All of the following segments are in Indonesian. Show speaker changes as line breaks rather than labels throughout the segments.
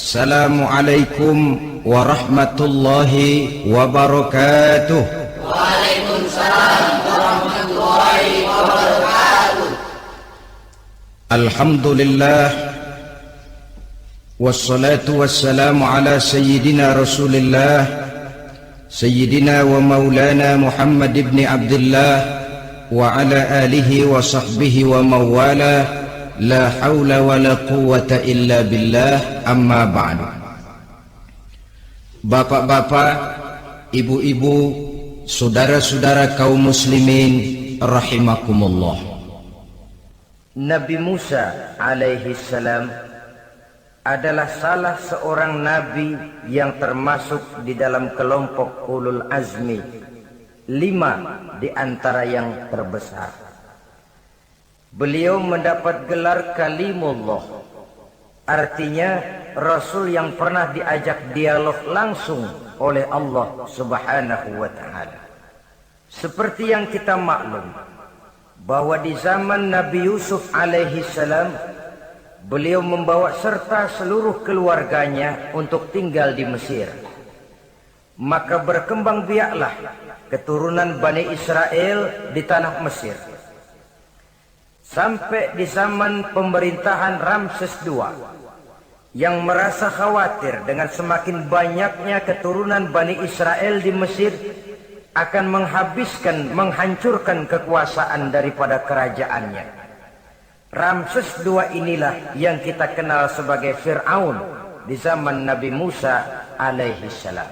Assalamualaikum warahmatullahi wabarakatuh.
Waalaikumsalam warahmatullahi wabarakatuh.
Alhamdulillah wassalatu wassalamu ala sayyidina Rasulillah sayyidina wa maulana Muhammad ibn Abdullah wa ala alihi wa sahbihi wa mawala. La haula wa la quwwata illa billah, amma ba'du. Bapak-bapak, ibu-ibu, saudara-saudara kaum muslimin rahimakumullah. Nabi Musa alaihi salam adalah salah seorang nabi yang termasuk di dalam kelompok ulul azmi, 5 di antara yang terbesar. Beliau mendapat gelar Kalimullah, artinya Rasul yang pernah diajak dialog langsung oleh Allah Subhanahu wa ta'ala. Seperti yang kita maklum bahwa di zaman Nabi Yusuf alaihi salam, beliau membawa serta seluruh keluarganya untuk tinggal di Mesir. Maka berkembang biaklah keturunan Bani Israel di tanah Mesir. Sampai di zaman pemerintahan Ramses II yang merasa khawatir dengan semakin banyaknya keturunan Bani Israel di Mesir akan menghancurkan kekuasaan daripada kerajaannya. Ramses II inilah yang kita kenal sebagai Fir'aun di zaman Nabi Musa alaihi salam.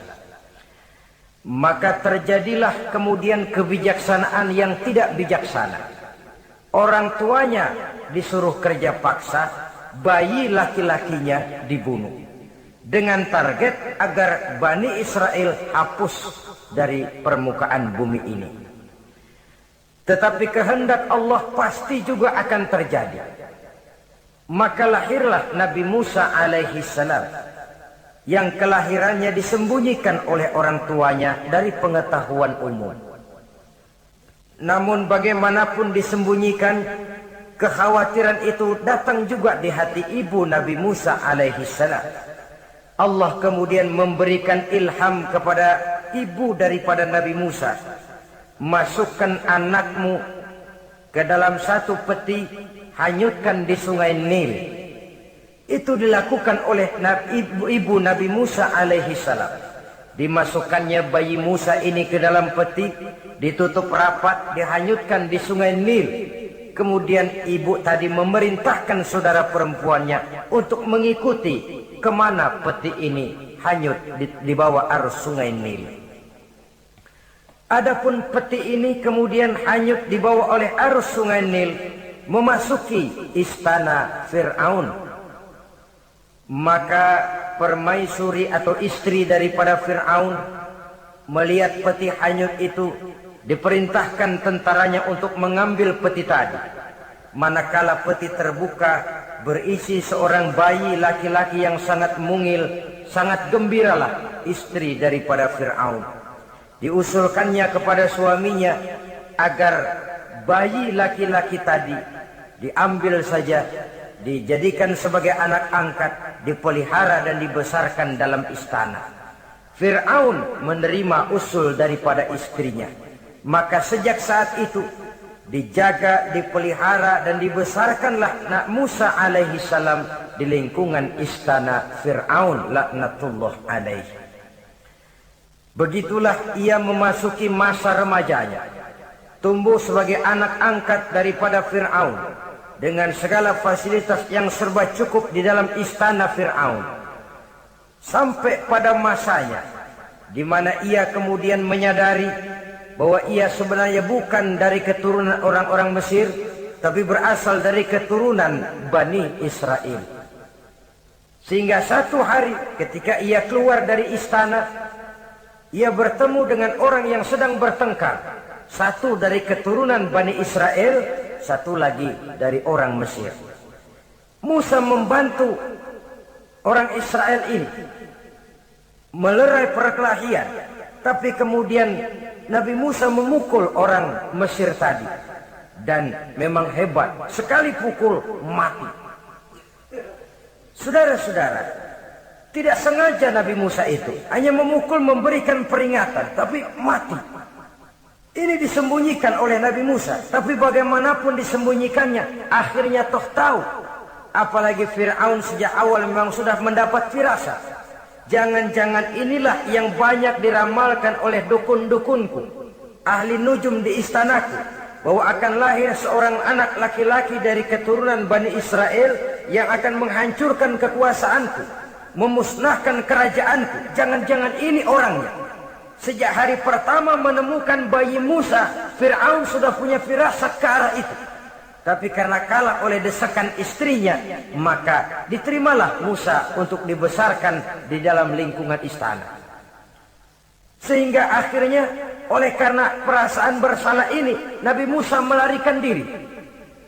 Maka terjadilah kemudian kebijaksanaan yang tidak bijaksana. Orang tuanya disuruh kerja paksa, bayi laki-lakinya dibunuh dengan target agar Bani Israel hapus dari permukaan bumi ini. Tetapi kehendak Allah pasti juga akan terjadi. Maka lahirlah Nabi Musa alaihi salam yang kelahirannya disembunyikan oleh orang tuanya dari pengetahuan umum. Namun bagaimanapun disembunyikan, kekhawatiran itu datang juga di hati ibu Nabi Musa alaihi salam. Allah kemudian memberikan ilham kepada ibu daripada Nabi Musa. Masukkan anakmu ke dalam satu peti, hanyutkan di sungai Nil. Itu dilakukan oleh ibu Nabi Musa alaihi salam. Dimasukkannya bayi Musa ini ke dalam peti, ditutup rapat, dihanyutkan di sungai Nil. Kemudian ibu tadi memerintahkan saudara perempuannya untuk mengikuti kemana peti ini hanyut di bawah arus sungai Nil. Adapun peti ini kemudian hanyut dibawa oleh arus sungai Nil memasuki istana Fir'aun. Maka permaisuri atau istri daripada Fir'aun melihat peti hanyut itu, diperintahkan tentaranya untuk mengambil peti tadi. Manakala peti terbuka, berisi seorang bayi laki-laki yang sangat mungil, sangat gembiralah istri daripada Fir'aun. Diusulkannya kepada suaminya agar bayi laki-laki tadi diambil saja, dijadikan sebagai anak angkat, dipelihara dan dibesarkan dalam istana. Fir'aun menerima usul daripada istrinya. Maka sejak saat itu dijaga, dipelihara dan dibesarkanlah Nabi Musa alaihi salam di lingkungan istana Fir'aun laknatullah alaihi. Begitulah ia memasuki masa remajanya, tumbuh sebagai anak angkat daripada Fir'aun dengan segala fasilitas yang serba cukup di dalam istana Fir'aun. Sampai pada masanya di mana ia kemudian menyadari bahwa ia sebenarnya bukan dari keturunan orang-orang Mesir, tapi berasal dari keturunan Bani Israel. Sehingga satu hari ketika ia keluar dari istana, ia bertemu dengan orang yang sedang bertengkar. Satu dari keturunan Bani Israel, satu lagi dari orang Mesir. Musa membantu orang Israel ini melerai perkelahian, tapi kemudian Nabi Musa memukul orang Mesir tadi, dan memang hebat, sekali pukul mati. Saudara-saudara, Tidak sengaja Nabi Musa itu hanya memukul, memberikan peringatan, tapi mati. Ini disembunyikan oleh Nabi Musa, tapi bagaimanapun disembunyikannya, akhirnya toh tahu. Apalagi Fir'aun sejak awal memang sudah mendapat firasat. Jangan-jangan inilah yang banyak diramalkan oleh dukun-dukunku, ahli nujum di istanaku, bahwa akan lahir seorang anak laki-laki dari keturunan Bani Israel yang akan menghancurkan kekuasaanku, memusnahkan kerajaanku. Jangan-jangan ini orangnya. Sejak hari pertama menemukan bayi Musa, Fir'aun sudah punya firasat ke arah itu. Tapi karena kalah oleh desakan istrinya, maka diterimalah Musa untuk dibesarkan di dalam lingkungan istana. Sehingga akhirnya oleh karena perasaan bersalah ini, Nabi Musa melarikan diri.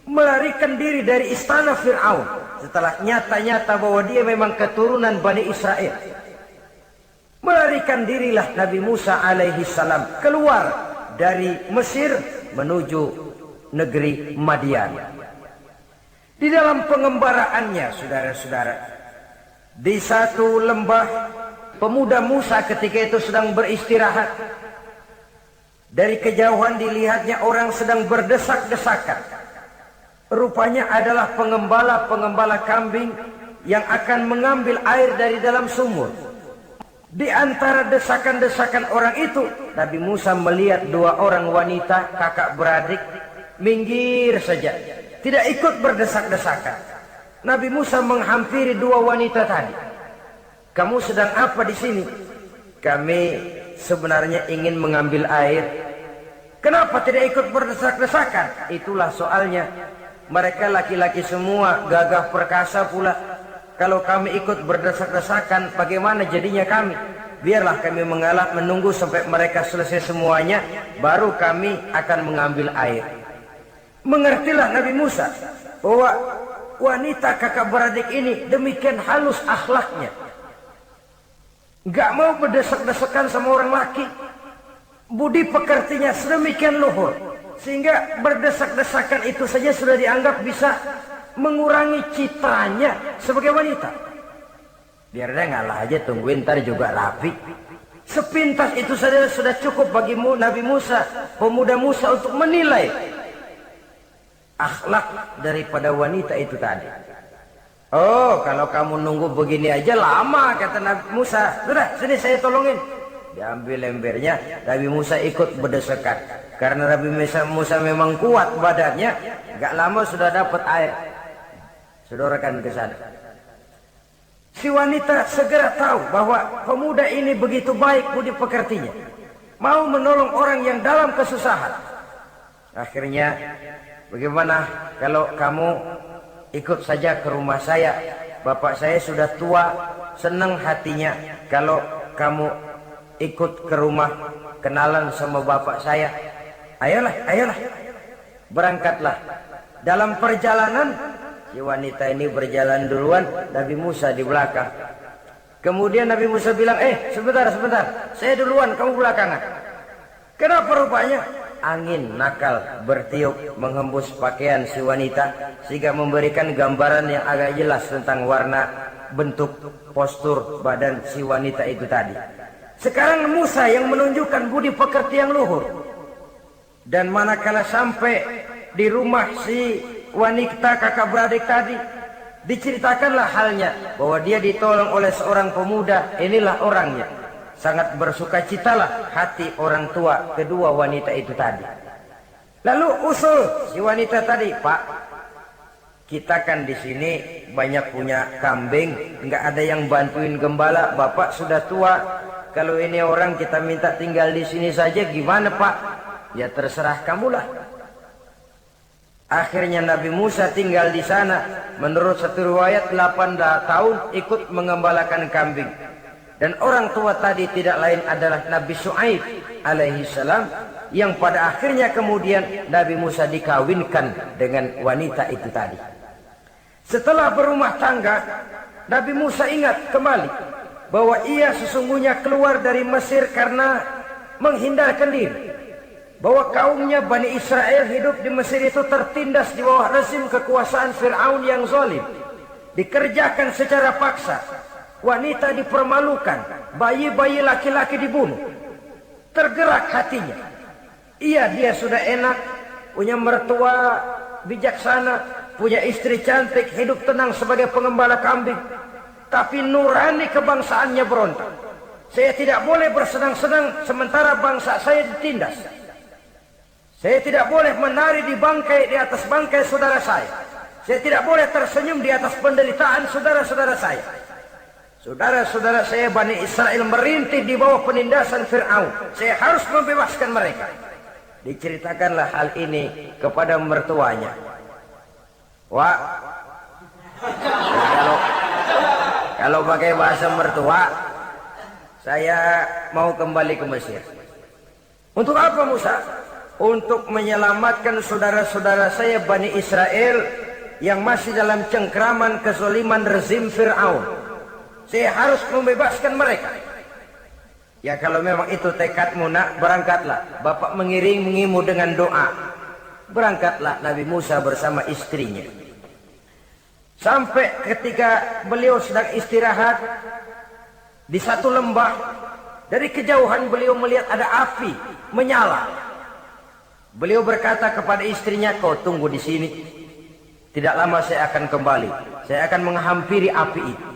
Melarikan diri dari istana Fir'aun. Setelah nyata-nyata bahwa dia memang keturunan Bani Israel. Melarikan dirilah Nabi Musa alaihi salam keluar dari Mesir menuju negeri Madian. Di dalam pengembaraannya, saudara-saudara, di satu lembah, pemuda Musa ketika itu sedang beristirahat. Dari kejauhan dilihatnya orang sedang berdesak-desakan. Rupanya adalah pengembala-pengembala kambing yang akan mengambil air dari dalam sumur. Di antara desakan-desakan orang itu, Nabi Musa melihat dua orang wanita kakak beradik minggir saja, tidak ikut berdesak-desakan. Nabi Musa menghampiri dua wanita tadi. Kamu sedang apa di sini? Kami sebenarnya ingin mengambil air. Kenapa tidak ikut berdesak-desakan? Itulah soalnya. Mereka laki-laki semua, gagah perkasa pula. Kalau kami ikut berdesak-desakan, bagaimana jadinya kami? Biarlah kami mengalah menunggu sampai mereka selesai semuanya, baru kami akan mengambil air. Mengertilah Nabi Musa bahwa wanita kakak beradik ini demikian halus akhlaknya. Gak mau berdesak-desakan sama orang laki. Budi pekertinya sedemikian luhur, sehingga berdesak-desakan itu saja sudah dianggap bisa mengurangi citranya sebagai wanita. Biar dia ngalah aja, tungguin ntar juga rapi. Sepintas itu saja sudah cukup bagi Nabi Musa, pemuda Musa, untuk menilai akhlak daripada wanita itu tadi. Oh, kalau kamu nunggu begini aja lama, kata Nabi Musa. Sudah, sini saya tolongin. Diambil embernya, Nabi Musa ikut berdesakan. Karena Nabi Musa memang kuat badannya, gak lama sudah dapat air. Sodorkan ke sana. Si wanita segera tahu bahwa pemuda ini begitu baik budi pekertinya, mau menolong orang yang dalam kesusahan. Akhirnya, bagaimana kalau kamu ikut saja ke rumah saya? Bapak saya sudah tua, senang hatinya kalau kamu ikut ke rumah, kenalan sama bapak saya. Ayolah, ayolah, berangkatlah. Dalam perjalanan, si wanita ini berjalan duluan, Nabi Musa di belakang. Kemudian Nabi Musa bilang, sebentar, saya duluan, kamu belakangan. Kenapa rupanya? Angin nakal bertiup menghembus pakaian si wanita, sehingga memberikan gambaran yang agak jelas tentang warna, bentuk, postur badan si wanita itu tadi. Sekarang Musa yang menunjukkan budi pekerti yang luhur. Dan manakala sampai di rumah si wanita kakak beradik tadi, diceritakanlah halnya bahwa dia ditolong oleh seorang pemuda. Inilah orangnya. Sangat bersukacitalah hati orang tua kedua wanita itu tadi. Lalu usul si wanita tadi, Pak, kita kan di sini banyak punya kambing, nggak ada yang bantuin gembala. Bapak sudah tua. Kalau ini orang kita minta tinggal di sini saja, gimana Pak? Ya terserah kamulah. Akhirnya Nabi Musa tinggal di sana. Menurut satu riwayat 8 tahun ikut mengembalakan kambing. Dan orang tua tadi tidak lain adalah Nabi Shu'aib alaihi salam, yang pada akhirnya kemudian Nabi Musa dikawinkan dengan wanita itu tadi. Setelah berumah tangga, Nabi Musa ingat kembali bahwa ia sesungguhnya keluar dari Mesir karena menghindarkan diri. Bahwa kaumnya Bani Israel hidup di Mesir itu tertindas di bawah rezim kekuasaan Fir'aun yang zalim. Dikerjakan secara paksa. wanita dipermalukan, bayi-bayi laki-laki dibunuh. Tergerak hatinya. Iya, dia sudah enak, punya mertua bijaksana, punya istri cantik, hidup tenang sebagai pengembala kambing. Tapi nurani kebangsaannya berontak. Saya tidak boleh bersenang-senang sementara bangsa saya ditindas. Saya tidak boleh menari di atas bangkai saudara saya. Saya tidak boleh tersenyum di atas penderitaan saudara-saudara saya. Saudara-saudara saya Bani Israel merintih di bawah penindasan Fir'aun. Saya harus membebaskan mereka. Diceritakanlah hal ini kepada mertuanya. Wah, kalau pakai bahasa mertua, saya mau kembali ke Mesir. Untuk apa Musa? Untuk menyelamatkan saudara-saudara saya Bani Israel yang masih dalam cengkraman kezaliman rezim Fir'aun. Saya harus membebaskan mereka. Ya kalau memang itu tekadmu nak, berangkatlah. Bapak mengiringimu dengan doa. Berangkatlah Nabi Musa bersama istrinya. Sampai ketika beliau sedang istirahat di satu lembah, dari kejauhan beliau melihat ada api menyala. Beliau berkata kepada istrinya, kau tunggu di sini. Tidak lama saya akan kembali. Saya akan menghampiri api itu.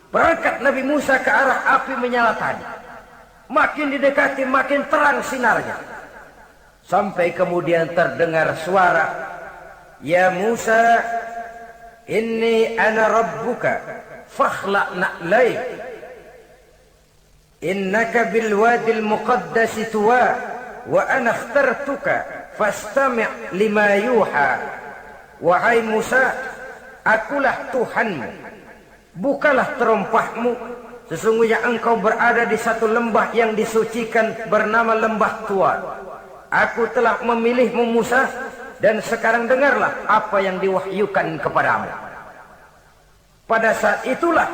Berangkat Nabi Musa ke arah api menyala tadi. Makin didekati makin terang sinarnya. Sampai kemudian terdengar suara, ya Musa, inni ana rabbuka fakhla' na'laik. Innaka bil wadil muqaddasi tuwa wa ana ikhtartuka fastami' lima yuha. Wahai Musa, akulah Tuhanmu. Bukalah terompahmu. Sesungguhnya engkau berada di satu lembah yang disucikan bernama lembah Tua. Aku telah memilihmu Musa, dan sekarang dengarlah apa yang diwahyukan kepadamu. Pada saat itulah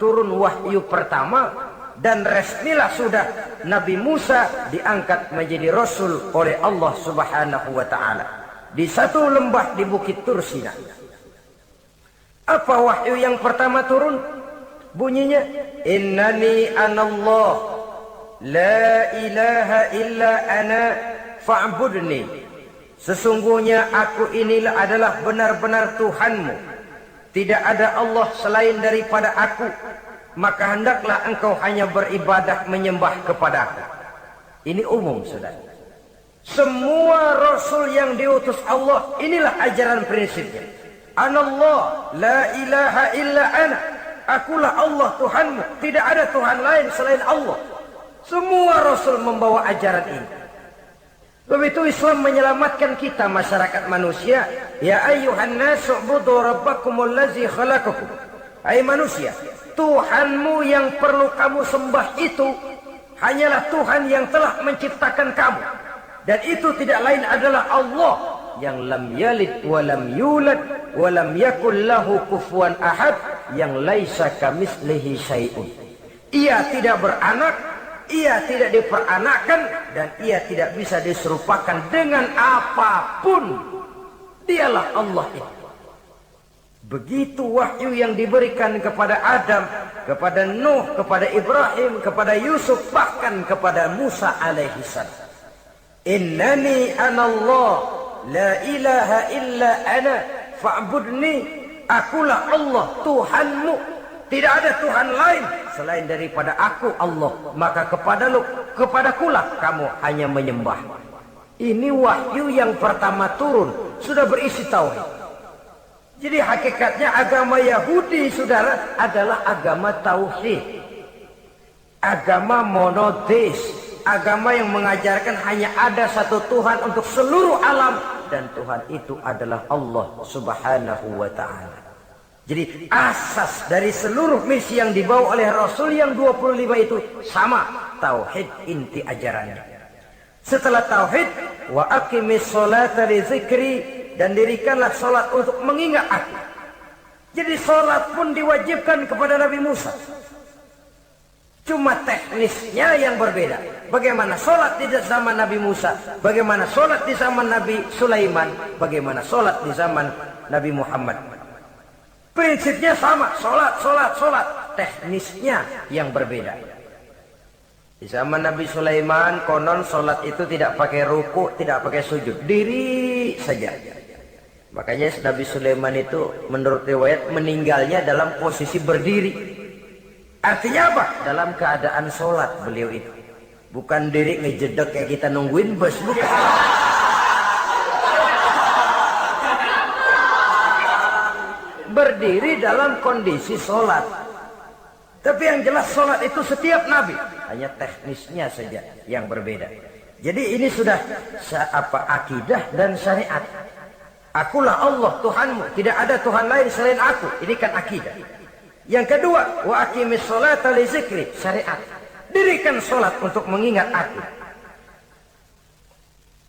turun wahyu pertama, dan resmilah sudah Nabi Musa diangkat menjadi Rasul oleh Allah Subhanahu wa Ta'ala di satu lembah di Bukit Tur Sina. Apa wahyu yang pertama turun? Bunyinya, innani anallah la ilaha illa ana fa'budni. Sesungguhnya aku inilah adalah benar-benar Tuhanmu. Tidak ada Allah selain daripada aku. Maka hendaklah engkau hanya beribadah menyembah kepadaku. Ini umum saudara. Semua Rasul yang diutus Allah, inilah ajaran prinsipnya. Anallah la ilaha illa ana. Akulah Allah Tuhanmu. Tidak ada Tuhan lain selain Allah. Semua Rasul membawa ajaran ini. Begitu Islam menyelamatkan kita masyarakat manusia. Ya ayyuhan nasu ubudu rabbakumul ladzi khalaqakum. Hai manusia, Tuhanmu yang perlu kamu sembah itu hanyalah Tuhan yang telah menciptakan kamu. Dan itu tidak lain adalah Allah yang lam yalid wa lam yulad wa lam yakul lahu kufuwan ahad, yang laisa kamitslihi syai'un. Ia tidak beranak, ia tidak diperanakkan, dan ia tidak bisa diserupakan dengan apapun. Dialah Allah itu. Begitu wahyu yang diberikan kepada Adam, kepada Nuh, kepada Ibrahim, kepada Yusuf, bahkan kepada Musa alaihissalam. Innani anallah la ilaha illa ana fa'budni. Akulah Allah Tuhanmu. Tidak ada Tuhan lain selain daripada aku Allah. Maka kepadakulah kamu hanya menyembah. Ini wahyu yang pertama turun, sudah berisi tauhid. Jadi hakikatnya agama Yahudi saudara adalah agama tauhid. Agama monoteis. Agama yang mengajarkan hanya ada satu Tuhan untuk seluruh alam. Dan Tuhan itu adalah Allah Subhanahu wa Ta'ala. Jadi asas dari seluruh misi yang dibawa oleh Rasul yang 25 itu sama. Tauhid inti ajarannya. Setelah tauhid, wa aqimis sholata li dzikri, dan dirikanlah salat untuk mengingat aku. Jadi salat pun diwajibkan kepada Nabi Musa. Cuma teknisnya yang berbeda. Bagaimana salat di zaman Nabi Musa, bagaimana salat di zaman Nabi Sulaiman, bagaimana salat di zaman Nabi Muhammad. Prinsipnya sama, salat. teknisnya yang berbeda. Di zaman Nabi Sulaiman konon sholat itu tidak pakai ruku, tidak pakai sujud, diri saja. Makanya Nabi Sulaiman itu menurut riwayat meninggalnya dalam posisi berdiri. Artinya apa? Dalam keadaan sholat beliau itu. Bukan diri ngejedek kayak kita nungguin bus, bukan. Berdiri dalam kondisi sholat. Tapi yang jelas sholat itu setiap Nabi. Hanya teknisnya saja yang berbeda. Jadi ini sudah akidah dan syariat. Akulah Allah Tuhanmu, tidak ada Tuhan lain selain aku. Ini kan akidah. Yang kedua, wa aqimis sholata li zikri, syariat. Dirikan sholat untuk mengingat aku.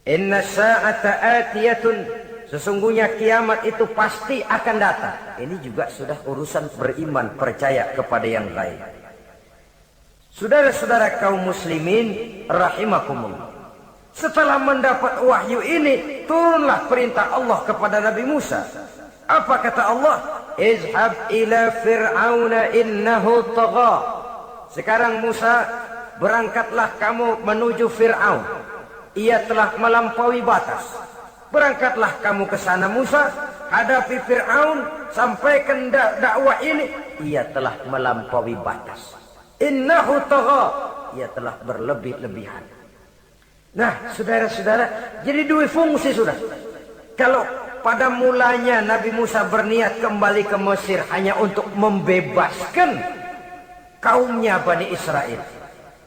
Inna sa'ata atiyatun, sesungguhnya kiamat itu pasti akan datang. Ini juga sudah urusan beriman, percaya kepada yang lain. Saudara-saudara kaum muslimin rahimakumullah. Setelah mendapat wahyu ini, turunlah perintah Allah kepada Nabi Musa. Apa kata Allah? Izhab ila fir'auna innahu tagha. Sekarang Musa, berangkatlah kamu menuju Fir'aun. Ia telah melampaui batas. Berangkatlah kamu ke sana Musa, hadapi Fir'aun, sampaikan dakwah ini. Ia telah melampaui batas. Innahu tagha. Ia telah berlebih-lebihan. Nah, saudara-saudara, jadi dua fungsi sudah. Kalau pada mulanya Nabi Musa berniat kembali ke Mesir hanya untuk membebaskan kaumnya Bani Israel,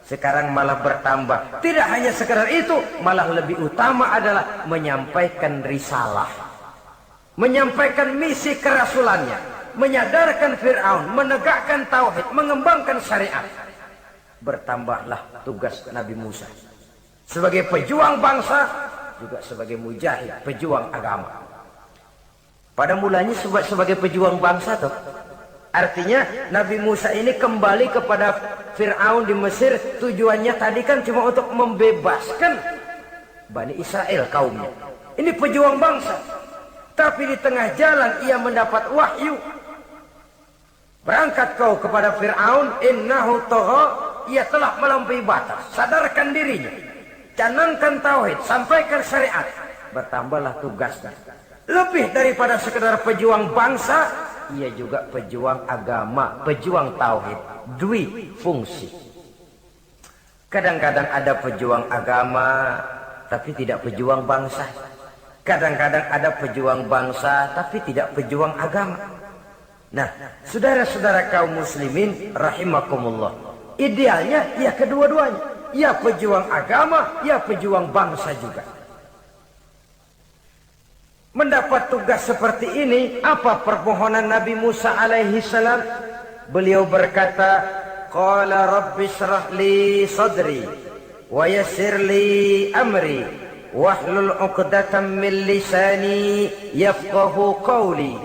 sekarang malah bertambah. Tidak hanya sekedar itu, malah lebih utama adalah menyampaikan risalah, menyampaikan misi kerasulannya, menyadarkan Fir'aun, menegakkan tauhid, mengembangkan syariat. Bertambahlah tugas Nabi Musa sebagai pejuang bangsa, juga sebagai mujahid, pejuang agama. Pada mulanya sebagai pejuang bangsa tuh. Artinya Nabi Musa ini kembali kepada Fir'aun di Mesir, tujuannya tadi kan cuma untuk membebaskan Bani Israel kaumnya. Ini pejuang bangsa. Tapi di tengah jalan ia mendapat wahyu. Berangkat kau kepada Fir'aun, innahu tagha, ia telah melampaui batas. Sadarkan dirinya. Canangkan tauhid, sampaikan syariat. Bertambahlah tugasnya. Lebih daripada sekedar pejuang bangsa, ia juga pejuang agama, pejuang tauhid. Dua fungsi. Kadang-kadang ada pejuang agama, tapi tidak pejuang bangsa. Kadang-kadang ada pejuang bangsa, tapi tidak pejuang agama. Nah, saudara-saudara kaum muslimin rahimakumullah. Idealnya ya kedua-duanya. Ya pejuang agama, ya pejuang bangsa juga. Mendapat tugas seperti ini, apa permohonan Nabi Musa alaihi salam? Beliau berkata, qala rabbi shrah li sadri wa yassir li amri wahlul 'uqdatam min lisani yafqahu qawli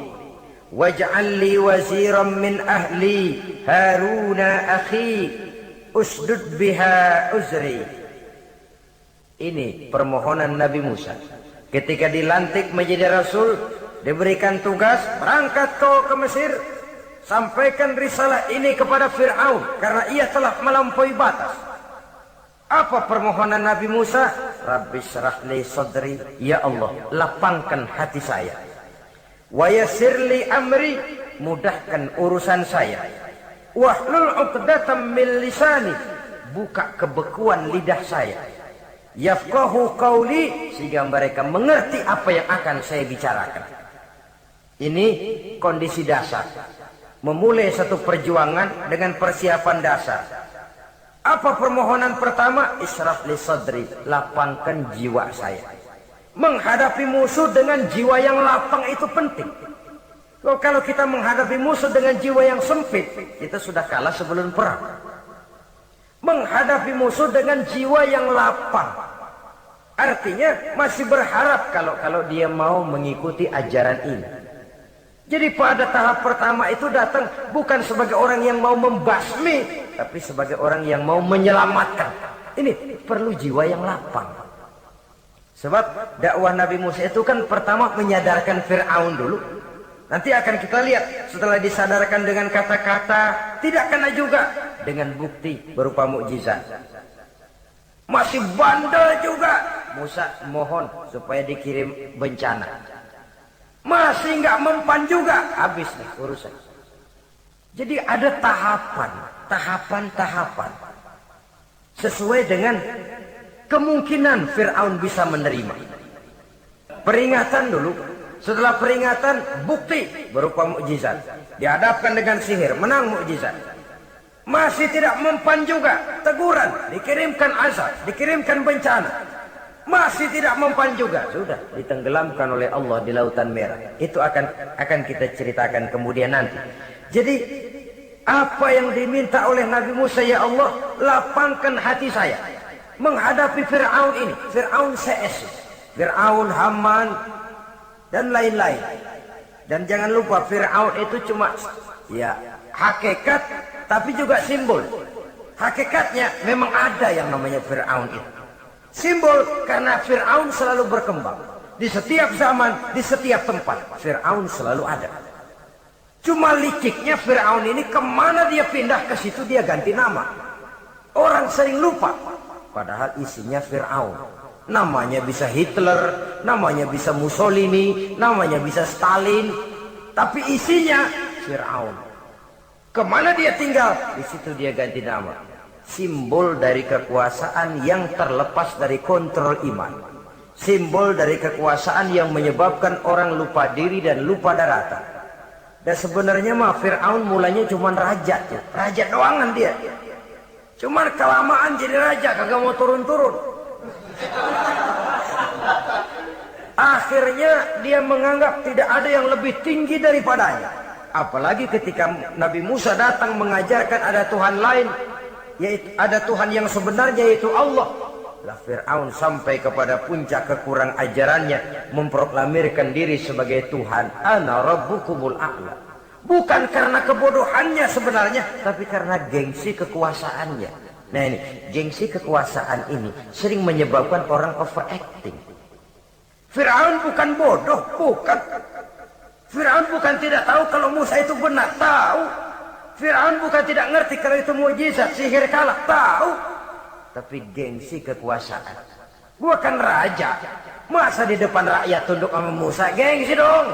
waj'al li waziran min ahli Haruna akhi usdud biha uzri. Ini permohonan Nabi Musa. Ketika dilantik menjadi Rasul, diberikan tugas, berangkat kau ke Mesir, sampaikan risalah ini kepada Fir'aun, karena ia telah melampaui batas. Apa permohonan Nabi Musa? Rabbi syrah li sadri, ya Allah, lapangkan hati saya. Wa yassir li amri, mudahkan urusan saya. Wahlul 'uqdatam min lisani, buka kebekuan lidah saya. Yafqahu qawli, sehingga mereka mengerti apa yang akan saya bicarakan. Ini kondisi dasar. Memulai satu perjuangan dengan persiapan dasar. Apa permohonan pertama? Isyrah li sadri, lapangkan jiwa saya. Menghadapi musuh dengan jiwa yang lapang itu penting. Kalau kita menghadapi musuh dengan jiwa yang sempit, kita sudah kalah sebelum perang. Menghadapi musuh dengan jiwa yang lapang, artinya masih berharap kalau dia mau mengikuti ajaran ini. Jadi pada tahap pertama itu datang bukan sebagai orang yang mau membasmi, tapi sebagai orang yang mau menyelamatkan. Ini perlu jiwa yang lapang. Sebab dakwah Nabi Musa itu kan pertama menyadarkan Fir'aun dulu. Nanti akan kita lihat setelah disadarkan dengan kata-kata, tidak kena juga dengan bukti berupa mukjizat. Masih bandel juga. Musa mohon supaya dikirim bencana. Masih nggak mempan juga. Habis nih urusan. Jadi ada tahapan-tahapan. Sesuai dengan kemungkinan Fir'aun bisa menerima. Peringatan dulu. Setelah peringatan, bukti berupa mukjizat. Dihadapkan dengan sihir, menang mukjizat. Masih tidak mempan juga, teguran, dikirimkan azab, dikirimkan bencana. Masih tidak mempan juga, sudah ditenggelamkan oleh Allah di Lautan Merah. Itu akan kita ceritakan kemudian nanti. Jadi apa yang diminta oleh Nabi Musa, ya Allah, lapangkan hati saya menghadapi Fir'aun ini. Fir'aun CS, Fir'aun, Haman, dan lain-lain. Dan jangan lupa Fir'aun itu cuma ya hakikat tapi juga simbol. Hakikatnya memang ada yang namanya Fir'aun itu. Simbol karena Fir'aun selalu berkembang. Di setiap zaman, di setiap tempat Fir'aun selalu ada. Cuma liciknya Fir'aun ini kemana dia pindah, ke situ dia ganti nama. Orang sering lupa. Padahal isinya Fir'aun. Namanya bisa Hitler, namanya bisa Mussolini, namanya bisa Stalin. Tapi isinya Fir'aun. Kemana dia tinggal, di situ dia ganti nama. Simbol dari kekuasaan yang terlepas dari kontrol iman. Simbol dari kekuasaan yang menyebabkan orang lupa diri dan lupa daratan. Dan sebenarnya mah Fir'aun mulanya cuma raja tuh. Raja doangan dia. Cuman kelamaan jadi raja, kagak mau turun-turun. Akhirnya dia menganggap tidak ada yang lebih tinggi daripadanya. Apalagi ketika Nabi Musa datang mengajarkan ada Tuhan lain, yaitu ada Tuhan yang sebenarnya yaitu Allah. Lah Fir'aun sampai kepada puncak kekurang ajarannya, memproklamirkan diri sebagai Tuhan. Ana rabbukumul a'la. Bukan karena kebodohannya sebenarnya, tapi karena gengsi kekuasaannya. Nah ini, gengsi kekuasaan ini sering menyebabkan orang overacting. Fir'aun bukan bodoh, bukan. Fir'aun bukan tidak tahu kalau Musa itu benar, tahu. Fir'aun bukan tidak ngerti kalau itu mukjizat, sihir kalah, tahu. Tapi gengsi kekuasaan. Gua kan raja, masa di depan rakyat tunduk sama Musa? Gengsi dong.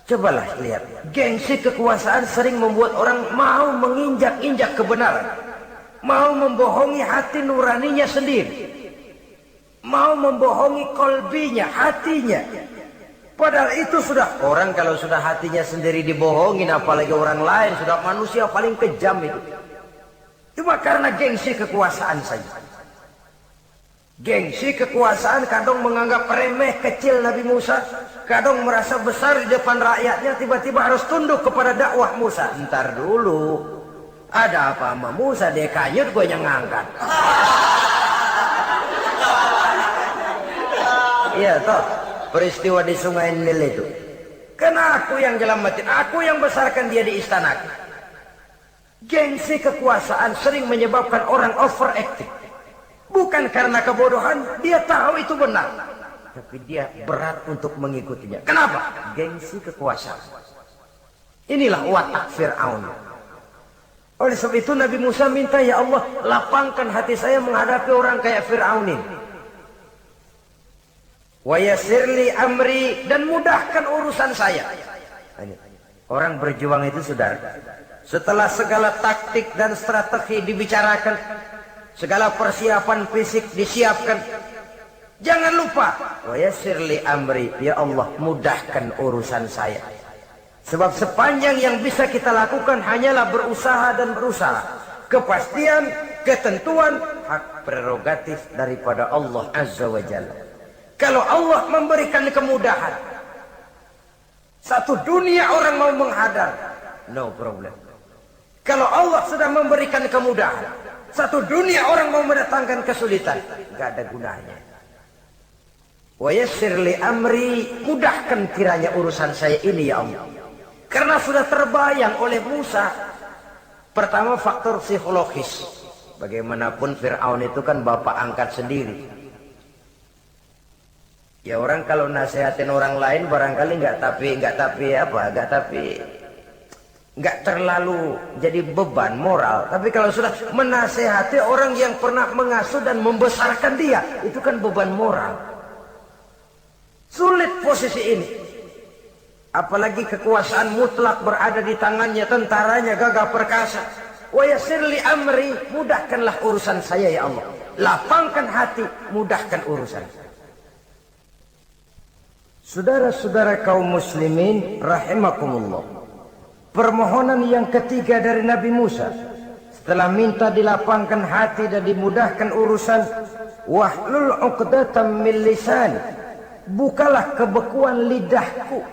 Cobalah lihat, gengsi kekuasaan sering membuat orang mau menginjak-injak kebenaran, mau membohongi hati nuraninya sendiri, mau membohongi kolbinya, hatinya. Padahal itu sudah, orang kalau sudah hatinya sendiri dibohongin, apalagi orang lain, sudah manusia paling kejam itu. Cuma karena gengsi kekuasaan saja. Gengsi kekuasaan kadang menganggap remeh kecil Nabi Musa, kadang merasa besar di depan rakyatnya, tiba-tiba harus tunduk kepada dakwah Musa. Ntar dulu, ada apa sama Musa? Dia kanyut, gue yang ngangkat. Iya toh, peristiwa di Sungai Nil itu. Karena aku yang nyelamatin, aku yang besarkan dia di istana. Gengsi kekuasaan sering menyebabkan orang overacting. Bukan karena kebodohan, dia tahu itu benar. Tapi dia berat untuk mengikutinya. Kenapa? Gengsi kekuasaan. Inilah watak Fir'aun. Oleh sebab itu Nabi Musa minta, ya Allah, lapangkan hati saya menghadapi orang kayak Fir'aun ini. Wa yassirli amri, dan mudahkan urusan saya. Orang berjuang itu, saudara, setelah segala taktik dan strategi dibicarakan, segala persiapan fisik disiapkan, jangan lupa wa yassirli amri, ya Allah, mudahkan urusan saya. Sebab sepanjang yang bisa kita lakukan hanyalah berusaha dan berusaha. Kepastian, ketentuan, hak prerogatif daripada Allah Azza wa Jalla. Kalau Allah memberikan kemudahan, satu dunia orang mau menghadang, no problem. Kalau Allah sudah memberikan kemudahan, satu dunia orang mau mendatangkan kesulitan, gak ada gunanya. Wa yassir li amri, mudahkan kiranya urusan saya ini ya Allah. Karena sudah terbayang oleh Musa. Pertama, faktor psikologis. Bagaimanapun Fir'aun itu kan bapak angkat sendiri. Ya orang kalau nasihatin orang lain barangkali nggak terlalu jadi beban moral. Tapi kalau sudah menasehati orang yang pernah mengasuh dan membesarkan dia, itu kan beban moral. Sulit posisi ini. Apalagi kekuasaan mutlak berada di tangannya, tentaranya gagah perkasa. Wa yassir li amri, mudahkanlah urusan saya ya Allah. Lapangkan hati, mudahkan urusan. Saudara-saudara kaum muslimin rahimakumullah. Permohonan yang ketiga dari Nabi Musa setelah minta dilapangkan hati dan dimudahkan urusan, wahlul 'uqdatam min lisani, bukalah kebekuan lidahku.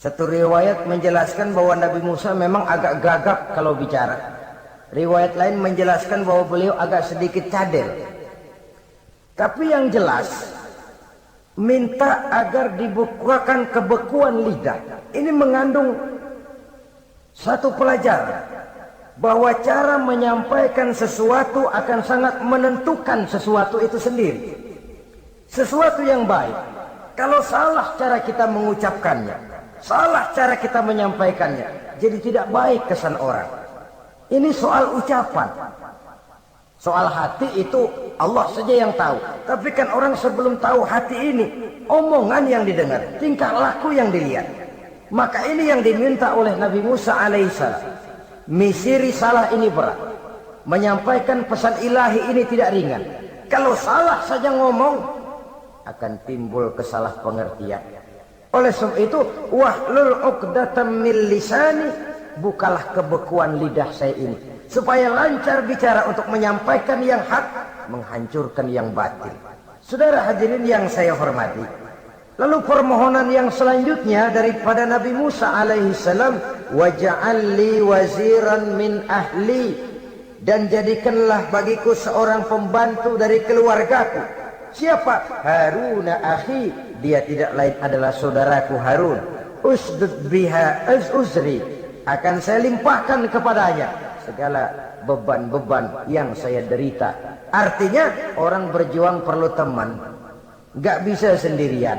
Satu riwayat menjelaskan bahwa Nabi Musa memang agak gagap kalau bicara. Riwayat lain menjelaskan bahwa beliau agak sedikit cadel. Tapi yang jelas minta agar dibukakan kebekuan lidah. Ini mengandung satu pelajaran bahwa cara menyampaikan sesuatu akan sangat menentukan sesuatu itu sendiri. Sesuatu yang baik, kalau salah cara kita mengucapkannya, salah cara kita menyampaikannya, jadi tidak baik kesan orang. Ini soal ucapan. Soal hati itu Allah saja yang tahu. Tapi kan orang sebelum tahu hati ini, omongan yang didengar, tingkah laku yang dilihat. Maka ini yang diminta oleh Nabi Musa alaihissalam. Misi risalah ini berat. Menyampaikan pesan ilahi ini tidak ringan. Kalau salah saja ngomong, akan timbul kesalahpengertian. Oleh sebab itu, wahlul 'uqdatam min lisani, bukalah kebekuan lidah saya ini, supaya lancar bicara untuk menyampaikan yang hak, menghancurkan yang batil. Saudara hadirin yang saya hormati, lalu permohonan yang selanjutnya daripada Nabi Musa alaihissalam, waj'al li waziran min ahli, dan jadikanlah bagiku seorang pembantu dari keluargaku. Siapa? Harun akhi, dia tidak lain adalah saudaraku Harun. Usdud biha uzri, akan saya limpahkan kepadanya segala beban-beban yang saya derita. Artinya orang berjuang perlu teman, gak bisa sendirian.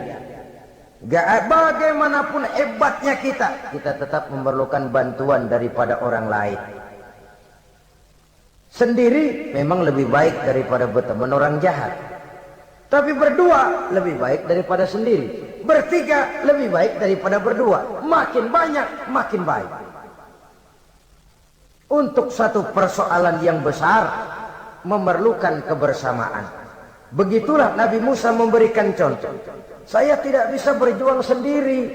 Gak, bagaimanapun hebatnya kita tetap memerlukan bantuan daripada orang lain. Sendiri memang lebih baik daripada berteman orang jahat, tapi berdua lebih baik daripada sendiri. Bertiga lebih baik daripada berdua. Makin banyak makin baik. Untuk satu persoalan yang besar memerlukan kebersamaan. Begitulah Nabi Musa memberikan contoh. Saya tidak bisa berjuang sendiri.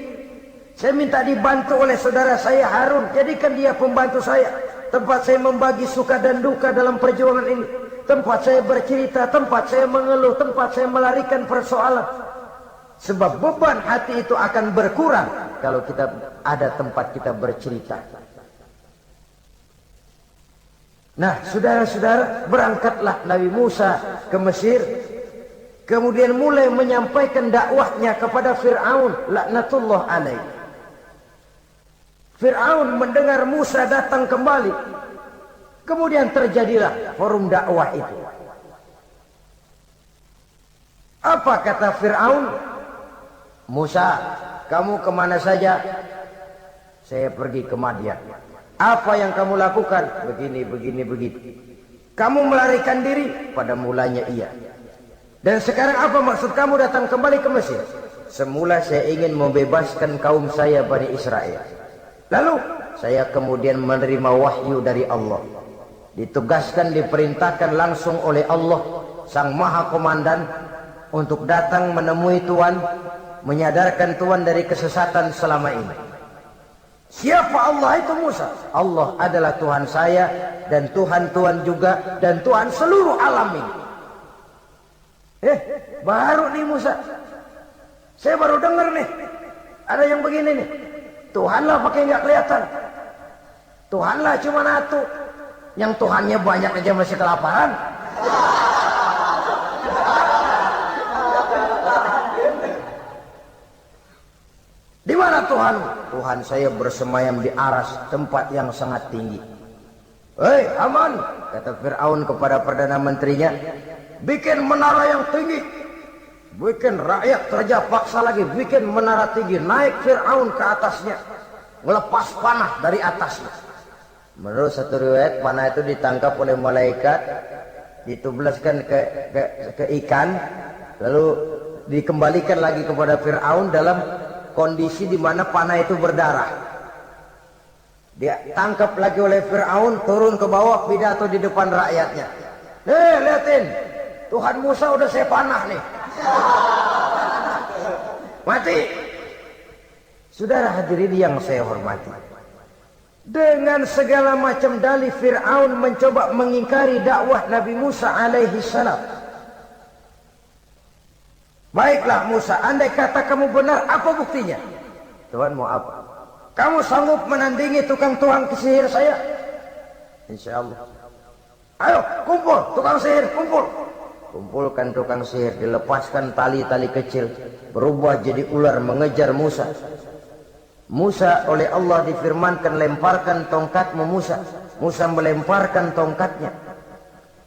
Saya minta dibantu oleh saudara saya Harun. Jadikan dia pembantu saya. Tempat saya membagi suka dan duka dalam perjuangan ini. Tempat saya bercerita, tempat saya mengeluh, tempat saya melarikan persoalan. Sebab beban hati itu akan berkurang kalau kita ada tempat kita bercerita. Nah, saudara-saudara, berangkatlah Nabi Musa ke Mesir. Kemudian mulai menyampaikan dakwahnya kepada Fir'aun, laknatullah alaih. Fir'aun mendengar Musa datang kembali. Kemudian terjadilah forum dakwah itu. Apa kata Fir'aun? Musa, kamu kemana saja? Saya pergi ke Madian. Apa yang kamu lakukan? Begini, begitu. Kamu melarikan diri? Pada mulanya iya. Dan sekarang apa maksud kamu datang kembali ke Mesir? Semula saya ingin membebaskan kaum saya Bani Israel. Lalu saya kemudian menerima wahyu dari Allah. Ditugaskan, diperintahkan langsung oleh Allah, Sang Maha Komandan, untuk datang menemui Tuhan, menyadarkan Tuhan dari kesesatan selama ini. Siapa Allah itu Musa? Allah adalah Tuhan saya dan Tuhan juga dan Tuhan seluruh alam ini. Baru nih Musa. Saya baru dengar nih. Ada yang begini nih. Tuhanlah pakai nggak kelihatan. Tuhanlah cuma satu. Yang Tuhannya banyak aja masih kelaparan. Di mana Tuhan? Tuhan saya bersemayam di aras, tempat yang sangat tinggi. Hei Haman, kata Fir'aun kepada Perdana Menterinya, bikin menara yang tinggi. bikin rakyat kerja paksa lagi, bikin menara tinggi, naik Fir'aun ke atasnya, melepas panah dari atasnya. Menurut satu riwayat, panah itu ditangkap oleh malaikat, ditublaskan ke ikan, lalu dikembalikan lagi kepada Fir'aun dalam kondisi di mana panah itu berdarah. Dia tangkap lagi oleh Fir'aun, turun ke bawah, pidato di depan rakyatnya. Lihatin, Tuhan Musa udah saya panah nih. Mati. Saudara hadirin yang saya hormati, dengan segala macam dalih Fir'aun mencoba mengingkari dakwah Nabi Musa alaihi salam. Baiklah Musa, andai kata kamu benar, apa buktinya? Tuhan mau apa? Kamu sanggup menandingi tukang sihir saya? Insya Allah. Ayo kumpul, tukang sihir kumpul. Kumpulkan tukang sihir, dilepaskan tali-tali kecil, berubah jadi ular mengejar Musa. Musa oleh Allah difirmankan, lemparkan tongkatmu Musa. Musa melemparkan tongkatnya.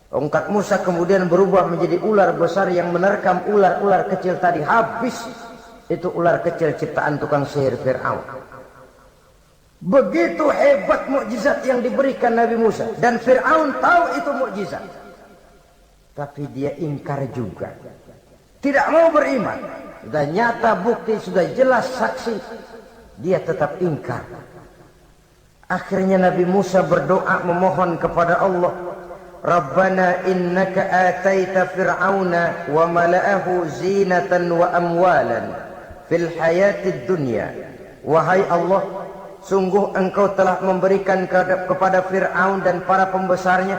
Tongkat Musa kemudian berubah menjadi ular besar yang menerkam ular-ular kecil tadi. Habis itu ular kecil ciptaan tukang sihir Fir'aun. Begitu hebat mukjizat yang diberikan Nabi Musa, dan Fir'aun tahu itu mukjizat. Tapi dia ingkar juga. Tidak mau beriman. Sudah nyata bukti, sudah jelas saksi. Dia tetap ingkar. Akhirnya Nabi Musa berdoa memohon kepada Allah. Rabbana innaka ataita fir'auna wa mala'ahu zinatan wa amwalan fil hayatid dunya. Wahai Allah, sungguh engkau telah memberikan kepada Fir'aun dan para pembesarnya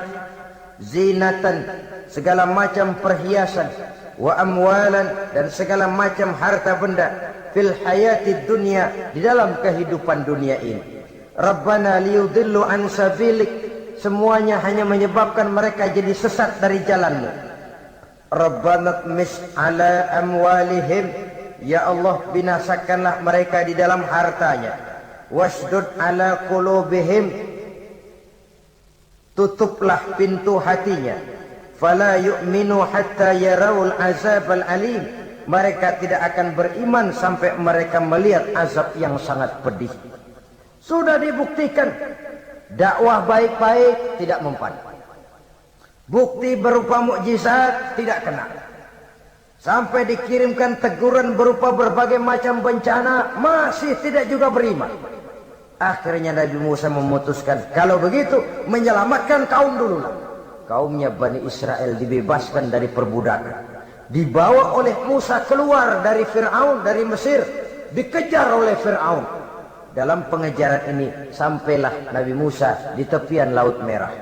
zinatan, segala macam perhiasan, wa amwalan, dan segala macam harta benda, fil hayatid dunya, di dalam kehidupan dunia ini. Rabbana liyudillu an sabilik, semuanya hanya menyebabkan mereka jadi sesat dari jalanmu. Rabbana tmis ala amwalihim, ya Allah binasakanlah mereka di dalam hartanya. Wasdud ala qulubihim, tutuplah pintu hatinya. Fala yu'minu hatta yarawul azabal alim, mereka tidak akan beriman sampai mereka melihat azab yang sangat pedih. Sudah dibuktikan dakwah baik-baik tidak mempan, bukti berupa mukjizat tidak kena, sampai dikirimkan teguran berupa berbagai macam bencana masih tidak juga beriman. Akhirnya Nabi Musa memutuskan, kalau begitu menyelamatkan kaum dulu lah. Kaumnya Bani Israel dibebaskan dari perbudakan, dibawa oleh Musa keluar dari Fir'aun, dari Mesir, dikejar oleh Fir'aun. Dalam pengejaran ini sampailah Nabi Musa di tepian Laut Merah.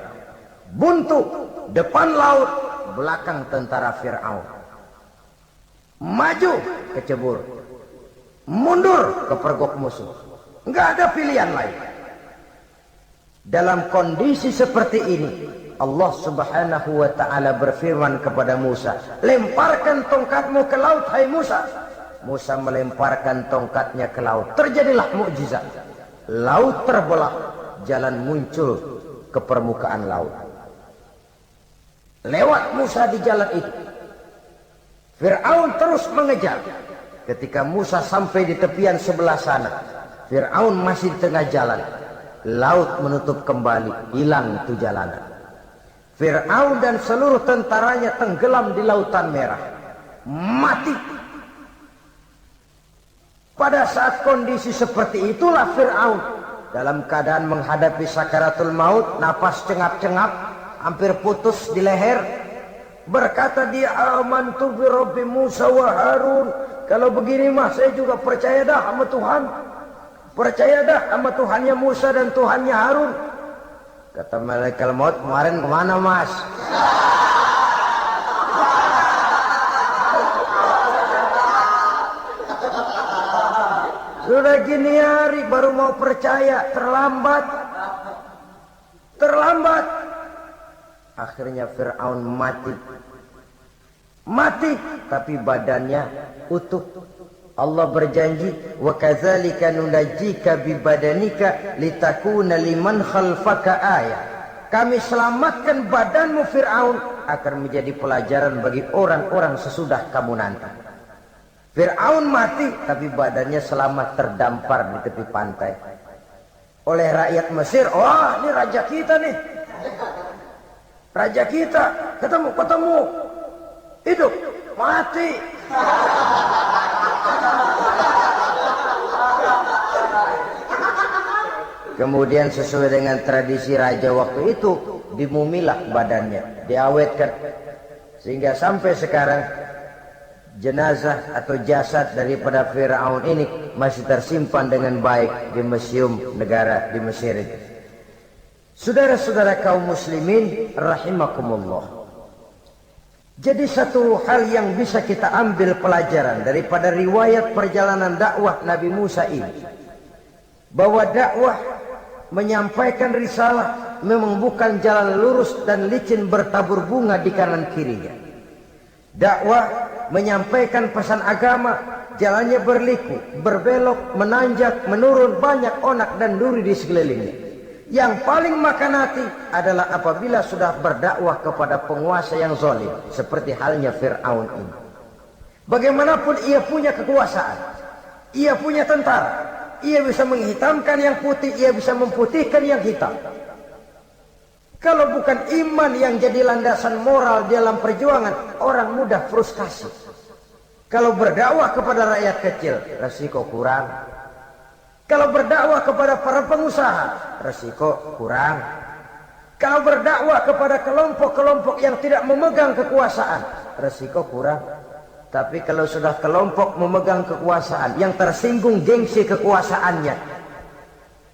Buntu, depan laut, belakang tentara Fir'aun. Maju kecebur, mundur kepergok musuh. Enggak ada pilihan lain. Dalam kondisi seperti ini, Allah Subhanahu wa ta'ala berfirman kepada Musa, lemparkan tongkatmu ke laut, hai Musa. Musa melemparkan tongkatnya ke laut. Terjadilah mukjizat. Laut terbelah, jalan muncul ke permukaan laut. Lewat Musa di jalan itu, Fir'aun terus mengejar. Ketika Musa sampai di tepian sebelah sana, Fir'aun masih di tengah jalan. Laut menutup kembali, hilang itu jalanan. Fir'aun dan seluruh tentaranya tenggelam di Lautan Merah, mati. Pada saat kondisi seperti itulah Fir'aun dalam keadaan menghadapi sakaratul maut, napas cengap-cengap, hampir putus di leher, berkata dia, amantu bi Rabbi Musa wa Harun. Kalau begini mah saya juga percaya dah sama Tuhan. Percaya dah sama Tuhannya Musa dan Tuhannya Harun. Kata malaikat maut, kemarin kemana mas? Sudah gini hari baru mau percaya, terlambat. Terlambat. Akhirnya Fir'aun mati. Mati, tapi badannya utuh. Allah berjanji, wa kadzalika nunajjika bi badanika litakuna liman khalfaka ayah. Kami selamatkan badanmu Fir'aun agar menjadi pelajaran bagi orang-orang sesudah kamu nanti. Fir'aun mati, tapi badannya selamat terdampar di tepi pantai oleh rakyat Mesir. Wah, ini raja kita nih, raja kita, ketemu, hidup, mati. Kemudian sesuai dengan tradisi raja waktu itu, dimumilah badannya, diawetkan, sehingga sampai sekarang jenazah atau jasad daripada Fir'aun ini masih tersimpan dengan baik di museum negara di Mesir itu. Saudara-saudara kaum muslimin rahimakumullah. Jadi satu hal yang bisa kita ambil pelajaran daripada riwayat perjalanan dakwah Nabi Musa ini, bahwa dakwah menyampaikan risalah memang bukan jalan lurus dan licin bertabur bunga di kanan kirinya. Dakwah menyampaikan pesan agama, jalannya berliku, berbelok, menanjak, menurun, banyak onak dan duri di sekelilingnya. Yang paling makan hati adalah apabila sudah berdakwah kepada penguasa yang zalim, seperti halnya Fir'aun ini. Bagaimanapun ia punya kekuasaan, ia punya tentara, ia bisa menghitamkan yang putih, ia bisa memutihkan yang hitam. Kalau bukan iman yang jadi landasan moral dalam perjuangan, orang mudah frustasi. Kalau berdakwah kepada rakyat kecil, resiko kurang. Kalau berdakwah kepada para pengusaha, resiko kurang. Kalau berdakwah kepada kelompok-kelompok yang tidak memegang kekuasaan, resiko kurang. Tapi kalau sudah kelompok memegang kekuasaan, yang tersinggung gengsi kekuasaannya,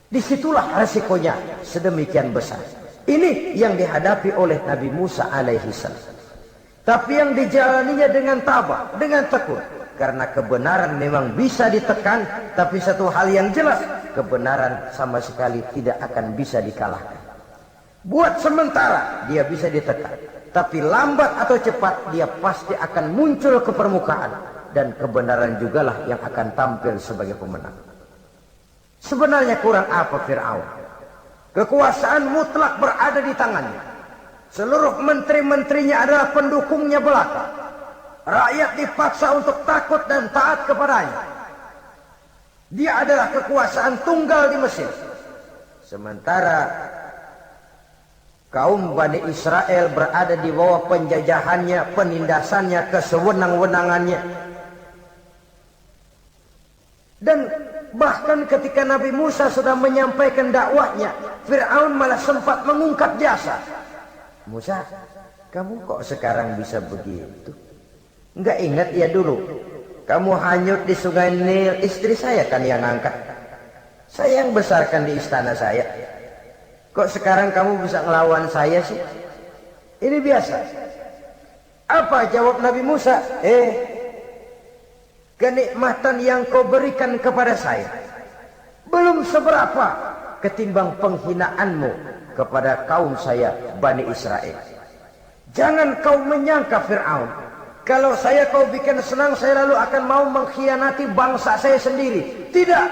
disitulah resikonya sedemikian besar. Ini yang dihadapi oleh Nabi Musa alaihi salam. Tapi yang dijalaninya dengan tabah, dengan tekun. Karena kebenaran memang bisa ditekan, tapi satu hal yang jelas, kebenaran sama sekali tidak akan bisa dikalahkan. Buat sementara dia bisa ditekan, tapi lambat atau cepat dia pasti akan muncul ke permukaan, dan kebenaran jugalah yang akan tampil sebagai pemenang. Sebenarnya kurang apa Fir'aun? Kekuasaan mutlak berada di tangannya. Seluruh menteri-menterinya adalah pendukungnya belaka. Rakyat dipaksa untuk takut dan taat kepadanya. Dia adalah kekuasaan tunggal di Mesir. Sementara kaum Bani Israel berada di bawah penjajahannya, penindasannya, kesewenang-wenangannya. Dan bahkan ketika Nabi Musa sudah menyampaikan dakwahnya, Fir'aun malah sempat mengungkap jasa. Musa, kamu kok sekarang bisa begitu? Enggak ingat ya dulu kamu hanyut di sungai Nil, istri saya kan yang angkat, saya yang besarkan di istana saya. Kok sekarang kamu bisa ngelawan saya sih? Ini biasa. Apa jawab Nabi Musa? Kenikmatan yang kau berikan kepada saya belum seberapa ketimbang penghinaanmu kepada kaum saya Bani Israel. Jangan kau menyangka Fir'aun, kalau saya kau bikin senang, saya lalu akan mau mengkhianati bangsa saya sendiri. Tidak.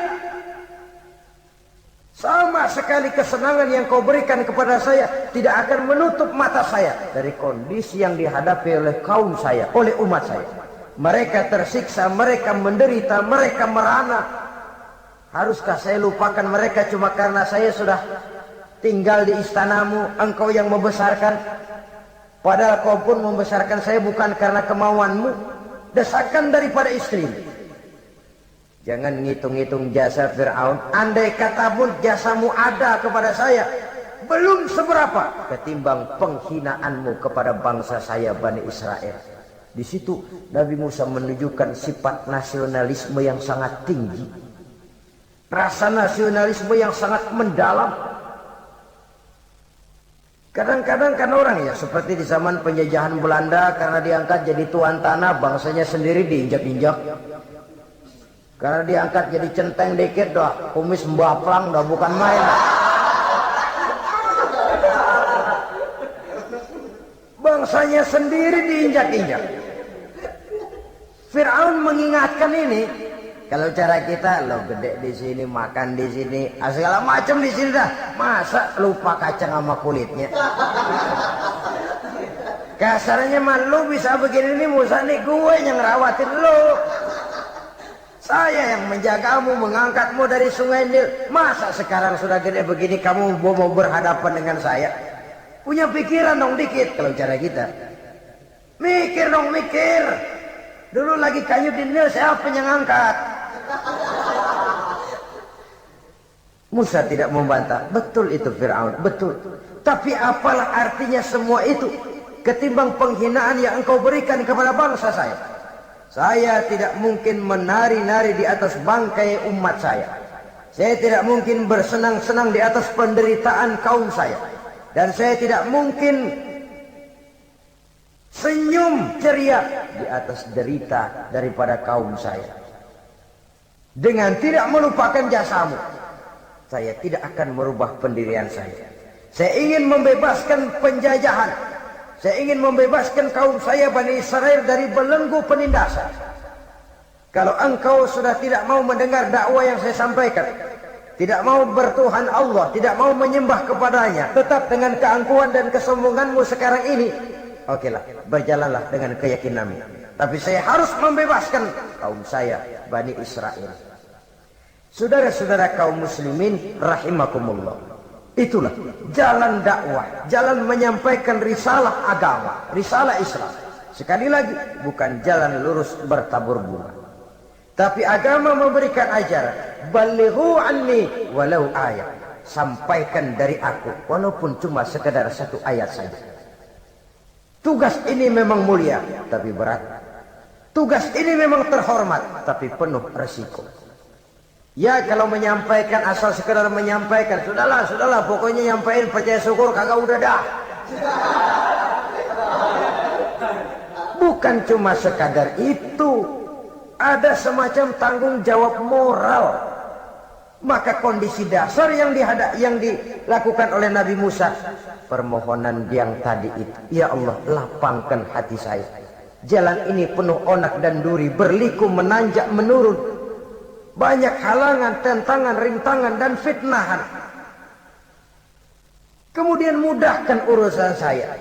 Sama sekali kesenangan yang kau berikan kepada saya tidak akan menutup mata saya dari kondisi yang dihadapi oleh kaum saya, oleh umat saya. Mereka tersiksa, mereka menderita, mereka merana. Haruskah saya lupakan mereka cuma karena saya sudah tinggal di istanamu, engkau yang membesarkan? Padahal kau pun membesarkan saya bukan karena kemauanmu, desakan daripada istrimu. Jangan ngitung-ngitung jasa Fir'aun. Andai kata pun jasamu ada kepada saya, belum seberapa ketimbang penghinaanmu kepada bangsa saya Bani Israel. Di situ Nabi Musa menunjukkan sifat nasionalisme yang sangat tinggi, rasa nasionalisme yang sangat mendalam. Kadang-kadang kan orang ya seperti di zaman penjajahan Belanda, karena diangkat jadi tuan tanah, bangsanya sendiri diinjak-injak. Karena diangkat jadi centeng dikit dah, kumis mbaplang dah, bukan main. Bangsanya sendiri diinjak-injak. Fir'aun mengingatkan ini. Kalau cara kita, lo gede di sini, makan di sini, segala macam di sini dah. Masa lupa kacang sama kulitnya? Kasarnya mah lo bisa begini nih, Musa nih gue yang ngerawatin lo. Saya yang menjagamu, mengangkatmu dari sungai Nil. Masa sekarang sudah gede begini kamu mau berhadapan dengan saya? Punya pikiran dong dikit kalau cara kita. Mikir dong, mikir. Dulu lagi kayu di Nil, siapa yang angkat? Musa tidak membantah. Betul itu Fir'aun, betul. Tapi apalah artinya semua itu ketimbang penghinaan yang engkau berikan kepada bangsa saya? Saya tidak mungkin menari-nari di atas bangkai umat saya. Saya tidak mungkin bersenang-senang di atas penderitaan kaum saya. Dan saya tidak mungkin senyum ceria di atas derita daripada kaum saya. Dengan tidak melupakan jasamu, saya tidak akan merubah pendirian saya. Saya ingin membebaskan penjajahan. Saya ingin membebaskan kaum saya Bani Israel dari belenggu penindasan. Kalau engkau sudah tidak mau mendengar dakwah yang saya sampaikan, tidak mau bertuhan Allah, tidak mau menyembah kepadanya, tetap dengan keangkuhan dan kesombonganmu sekarang ini, okelah, berjalanlah dengan keyakinanmu. Tapi saya harus membebaskan kaum saya Bani Israel. Saudara-saudara kaum muslimin rahimakumullah. Itulah jalan dakwah, jalan menyampaikan risalah agama, risalah Islam. Sekali lagi, bukan jalan lurus bertabur bunga. Tapi agama memberikan ajaran, balighu anni walau ayat. Sampaikan dari aku, walaupun cuma sekedar satu ayat saja. Tugas ini memang mulia, tapi berat. Tugas ini memang terhormat, tapi penuh resiko. Ya kalau menyampaikan asal sekedar menyampaikan, sudahlah, pokoknya nyampaikan percaya syukur kagak udah dah. Bukan cuma sekadar itu, ada semacam tanggung jawab moral. Maka kondisi dasar yang dilakukan oleh Nabi Musa, permohonan yang tadi itu, ya Allah lapangkan hati saya. Jalan ini penuh onak dan duri, berliku menanjak menurun. Banyak halangan, tentangan, rintangan, dan fitnahan. Kemudian mudahkan urusan saya.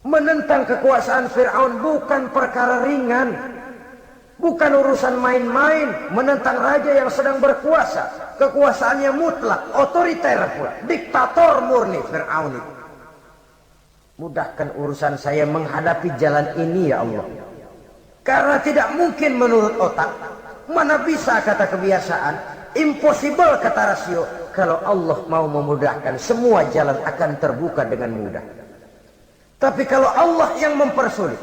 Menentang kekuasaan Fir'aun bukan perkara ringan. Bukan urusan main-main. Menentang raja yang sedang berkuasa. Kekuasaannya mutlak, otoriter pula. Diktator murni Fir'aun itu. Mudahkan urusan saya menghadapi jalan ini ya Allah. Karena tidak mungkin menurut otak. Mana bisa kata kebiasaan, impossible kata rasio. Kalau Allah mau memudahkan, semua jalan akan terbuka dengan mudah. Tapi kalau Allah yang mempersulit,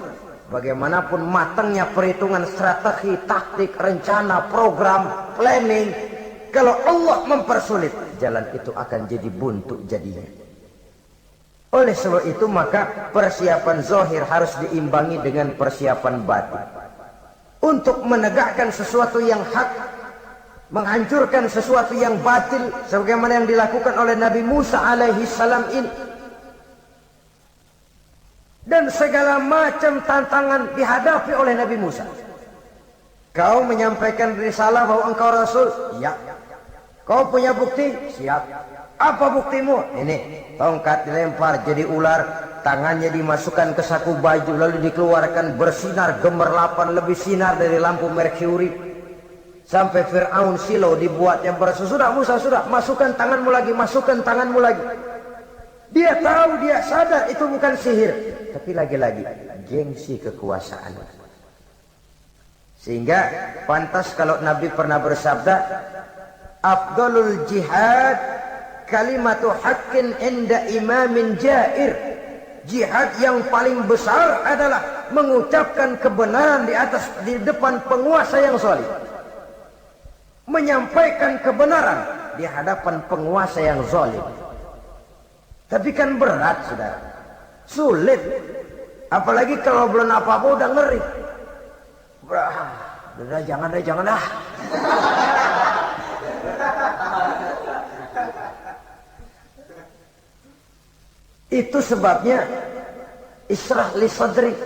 bagaimanapun matangnya perhitungan strategi, taktik, rencana, program, planning, kalau Allah mempersulit, jalan itu akan jadi buntu jadinya. Oleh sebab itu maka persiapan zahir harus diimbangi dengan persiapan batin. Untuk menegakkan sesuatu yang hak, menghancurkan sesuatu yang batil, sebagaimana yang dilakukan oleh Nabi Musa alaihi salam ini. Dan segala macam tantangan dihadapi oleh Nabi Musa. Kau menyampaikan risalah bahwa engkau Rasul? Ya. Kau punya bukti? Siap. Apa buktimu? Ini, tongkat dilempar jadi ular, tangannya dimasukkan ke saku baju, lalu dikeluarkan bersinar gemerlapan, lebih sinar dari lampu merkuri. Sampai Fir'aun silau dibuat yang sudah Musa, sudah, masukkan tanganmu lagi, masukkan tanganmu lagi. Dia tahu, dia sadar itu bukan sihir, tapi lagi-lagi gengsi kekuasaan. Sehingga pantas kalau Nabi pernah bersabda, afdalul jihad kalimatu haqqin inda imamin jair. Jihad yang paling besar adalah mengucapkan kebenaran di depan penguasa yang zalim. Menyampaikan kebenaran di hadapan penguasa yang zalim. Tapi kan berat, saudara. Sulit. Apalagi kalau belum apa-apa udah ngeri. Udah jangan dah. Itu sebabnya Israh li sadri,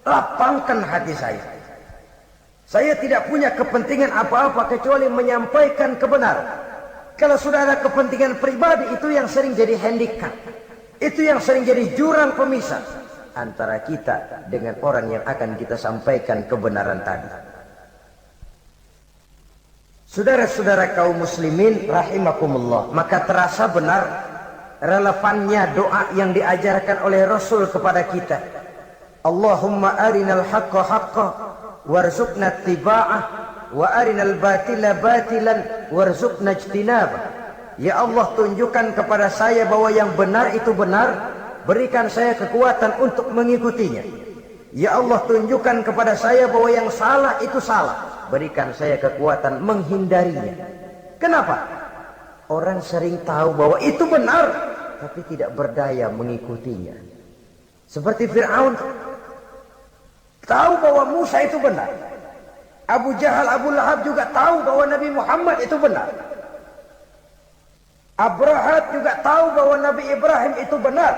lapangkan hati saya. Saya tidak punya kepentingan apa-apa kecuali menyampaikan kebenaran. Kalau sudah ada kepentingan pribadi, itu yang sering jadi handicap. Itu yang sering jadi jurang pemisah antara kita dengan orang yang akan kita sampaikan kebenaran tadi. Saudara-saudara kaum muslimin rahimakumullah, maka terasa benar relevannya doa yang diajarkan oleh Rasul kepada kita. Allahumma arinal haqqa haqqa warzuqna ittiba'ah wa arinal batila batilan warzuqna ijtinabah. Ya Allah, tunjukkan kepada saya bahwa yang benar itu benar, berikan saya kekuatan untuk mengikutinya. Ya Allah, tunjukkan kepada saya bahwa yang salah itu salah, berikan saya kekuatan menghindarinya. Kenapa? Orang sering tahu bahwa itu benar, tapi tidak berdaya mengikutinya. Seperti Fir'aun, tahu bahwa Musa itu benar. Abu Jahal, Abu Lahab juga tahu bahwa Nabi Muhammad itu benar. Abrahat juga tahu bahwa Nabi Ibrahim itu benar.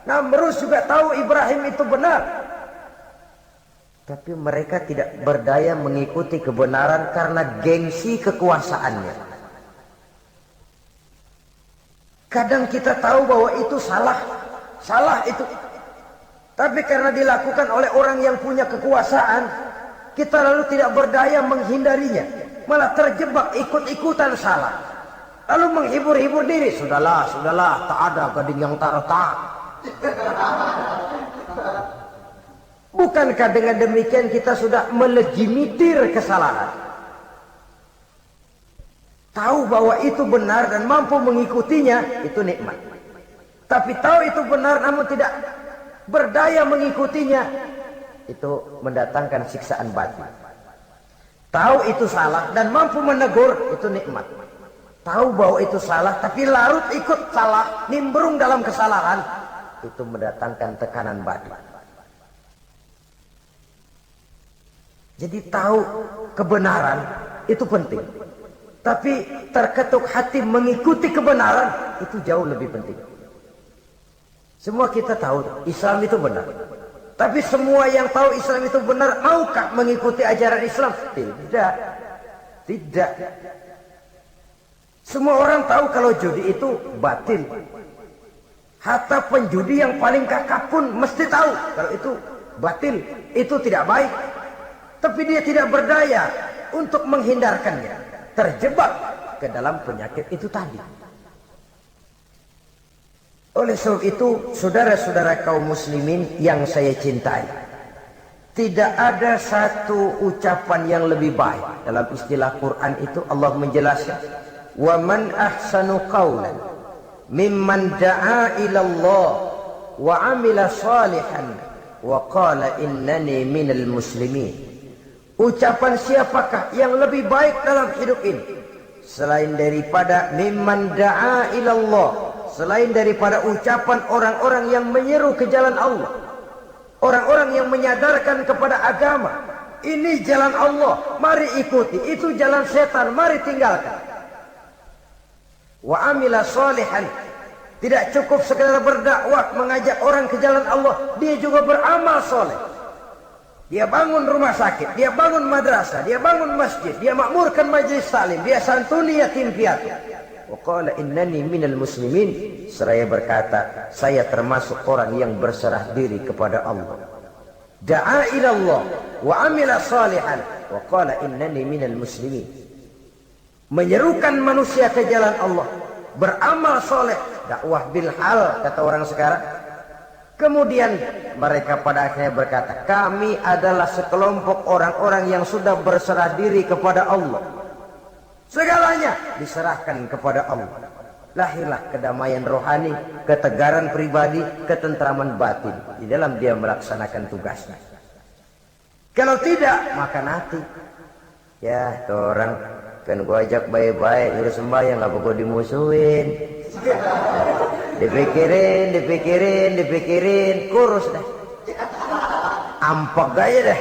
Namrus juga tahu Ibrahim itu benar. Tapi mereka tidak berdaya mengikuti kebenaran karena gengsi kekuasaannya. Kadang kita tahu bahwa itu salah. Salah itu. Tapi karena dilakukan oleh orang yang punya kekuasaan, kita lalu tidak berdaya menghindarinya. Malah terjebak ikut-ikutan salah. Lalu menghibur-hibur diri. Sudahlah, tak ada gading yang tak retak. Bukankah dengan demikian kita sudah melegimitir kesalahan? Tahu bahwa itu benar dan mampu mengikutinya, itu nikmat. Tapi tahu itu benar namun tidak berdaya mengikutinya, itu mendatangkan siksaan batin. Tahu itu salah dan mampu menegur, itu nikmat. Tahu bahwa itu salah tapi larut ikut salah, nimbrung dalam kesalahan, itu mendatangkan tekanan batin. Jadi tahu kebenaran itu penting. Tapi terketuk hati mengikuti kebenaran itu jauh lebih penting. Semua kita tahu Islam itu benar. Tapi semua yang tahu Islam itu benar, maukah mengikuti ajaran Islam? Tidak. Tidak. Semua orang tahu kalau judi itu batil. Hatta penjudi yang paling kakap pun mesti tahu kalau itu batil, itu tidak baik. Tapi dia tidak berdaya untuk menghindarkannya. Terjebak ke dalam penyakit itu tadi. Oleh sebab itu, saudara-saudara kaum muslimin yang saya cintai, tidak ada satu ucapan yang lebih baik. Dalam istilah Quran itu Allah menjelaskan, "Wa man ahsanu qawlan mimman da'a ila Allah wa 'amila salihan wa qala innani minal muslimin." Ucapan siapakah yang lebih baik dalam hidup ini selain daripada mimman da'a ilallah, selain daripada ucapan orang-orang yang menyeru ke jalan Allah, orang-orang yang menyadarkan kepada agama, ini jalan Allah, mari ikuti, itu jalan setan, mari tinggalkan. Wa amila salihan, tidak cukup sekadar berdakwah mengajak orang ke jalan Allah, dia juga beramal soleh. Dia bangun rumah sakit, dia bangun madrasah, dia bangun masjid, dia makmurkan majlis taklim, dia santuni yatim piatu. Wa qala innani minal muslimin, seraya berkata, saya termasuk orang yang berserah diri kepada Allah. Da'a ila Allah wa amila salihan wa qala innani minal muslimin. Menyerukan manusia ke jalan Allah, beramal soleh, dakwah bil hal kata orang sekarang. Kemudian mereka pada akhirnya berkata, kami adalah sekelompok orang-orang yang sudah berserah diri kepada Allah. Segalanya diserahkan kepada Allah. Lahirlah kedamaian rohani, ketegaran pribadi, ketentraman batin di dalam dia melaksanakan tugasnya. Kalau tidak, maka nanti ya tuh orang kan gua ajak baik-baik urus sembahyang, apa gua dimusuhin. Dipikirin, kurus deh. Ampok aja deh.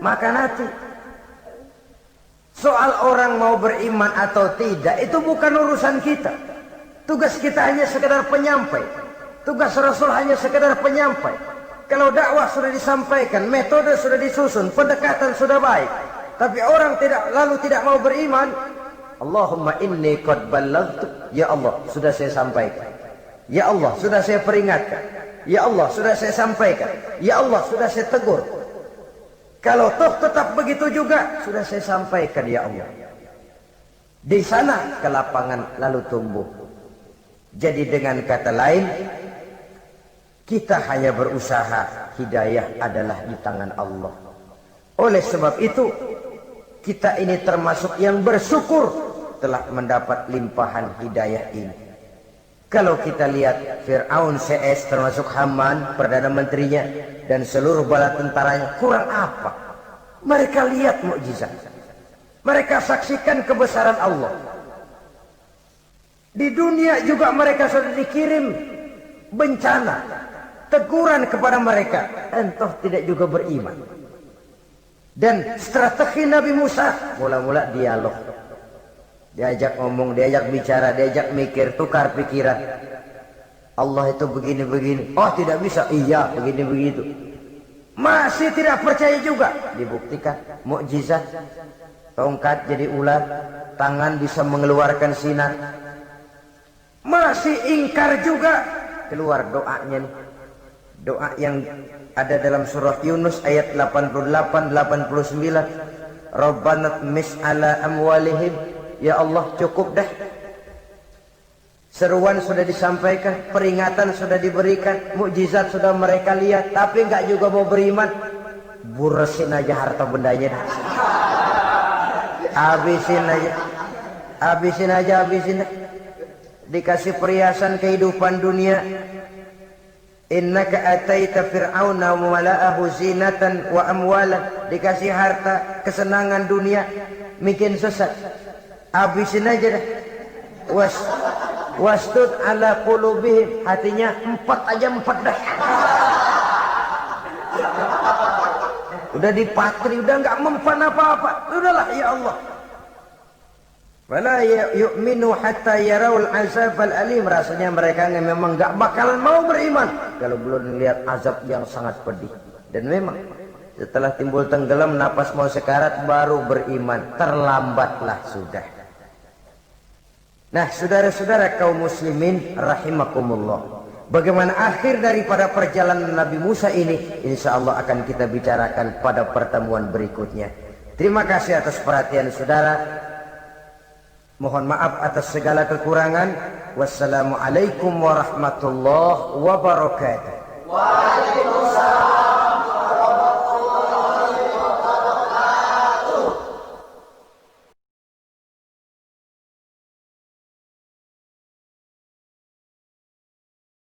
Maka nanti soal orang mau beriman atau tidak itu bukan urusan kita. Tugas kita hanya sekedar penyampai. Tugas Rasul hanya sekedar penyampai. Kalau dakwah sudah disampaikan, metode sudah disusun, pendekatan sudah baik, tapi orang tidak mau beriman, Allahumma inni qad ballaghtu, ya Allah sudah saya sampaikan, ya Allah sudah saya peringatkan, ya Allah sudah saya sampaikan, ya Allah sudah saya tegur. Kalau toh tetap begitu juga, sudah saya sampaikan ya Allah. Di sana kelapangan lalu tumbuh. Jadi dengan kata lain, kita hanya berusaha, hidayah adalah di tangan Allah. Oleh sebab itu, kita ini termasuk yang bersyukur telah mendapat limpahan hidayah ini. Kalau kita lihat Fir'aun CS termasuk Haman, Perdana Menterinya, dan seluruh bala tentaranya, kurang apa? Mereka lihat mukjizat. Mereka saksikan kebesaran Allah. Di dunia juga mereka sudah dikirim bencana, teguran kepada mereka, entah tidak juga beriman. Dan strategi Nabi Musa, mula-mula dialog. Diajak ngomong, diajak bicara, diajak mikir, tukar pikiran. Allah itu begini-begini. Oh tidak bisa, iya begini-begitu. Masih tidak percaya juga. Dibuktikan, mukjizat. Tongkat jadi ular, tangan bisa mengeluarkan sinar. Masih ingkar juga. Keluar doanya nih. Doa yang ada dalam surah Yunus ayat 88-89. Rabbana tmis ala amwalihim. Ya Allah, cukup dah. Seruan sudah disampaikan, peringatan sudah diberikan, mukjizat sudah mereka lihat, tapi enggak juga mau beriman. Buresin aja harta bendanya dah. Habisin aja. Habisin aja, habisin. Dikasih perhiasan kehidupan dunia. Innaka ataita fir'auna wa mala'ahu zinatan wa amwalan. Dikasih harta, kesenangan dunia, bikin sesat. Habisin aja dah. Wastud ala qulubihim, hatinya 4 dah. Udah dipatri, udah enggak mempan apa-apa. Udahlah ya Allah. Wala yu'minu hatta yarawul azab al-alim. Rasanya mereka memang enggak bakalan mau beriman kalau belum lihat azab yang sangat pedih. Dan memang setelah timbul tenggelam, napas mau sekarat, baru beriman. Terlambatlah sudah. Nah, saudara-saudara kaum muslimin rahimakumullah. Bagaimana akhir daripada perjalanan Nabi Musa ini, insya Allah akan kita bicarakan pada pertemuan berikutnya. Terima kasih atas perhatian saudara. Mohon maaf atas segala kekurangan. Wassalamualaikum warahmatullahi wabarakatuh.